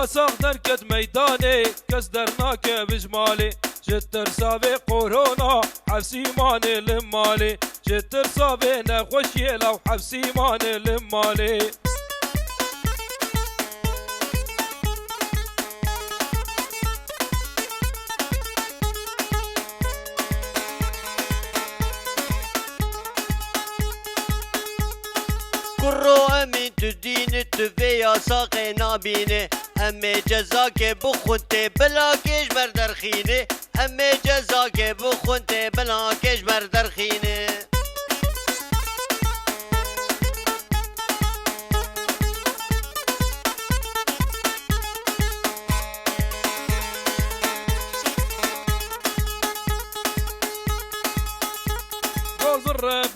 يا صاغدر كد ميداني كسدرناك بجمالي جتر صابي قرونا حبسي ماني لمالي جتر صابي نخوشي لو حبسي ماني لمالي كرو امي تدين تفيا ساقي نابيني امي جزاك بخونتي بلاكيش بردرخيني امي جزاك بخونتي بلاكيش بردرخيني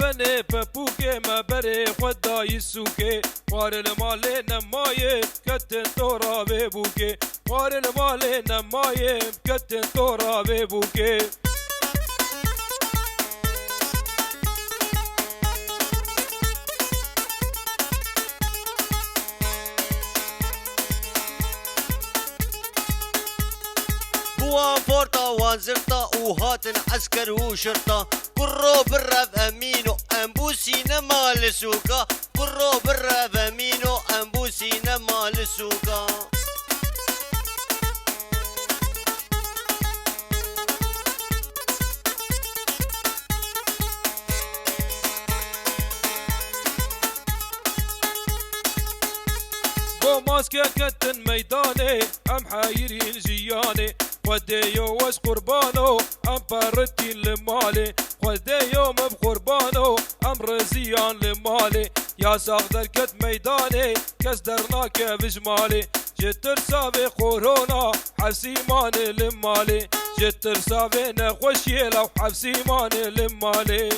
بني بابوكي ما بري خدا يسوكي وار المالي نماي كتن تورا بيبوكي وار المالي نماي كتن تورا بيبوكي بوا فورتا وانزرتا وهاتن عسكر وشرطة كرو بالرف امينو انبوسي نما لسوكا كرو بالرف امينو انبوسي نما لسوكا بو ماسكة كتن ميداني ام حايرين جياني وديو واش قربانو ام بردين لمالي وديو بقربانو ام رزيان لمالي يا صاغدر كت ميداني كسدرناك بجمالي جتر صابي قرونا حبسي ماني لمالي جتر صابي نخوشي لو حبسي ماني لمالي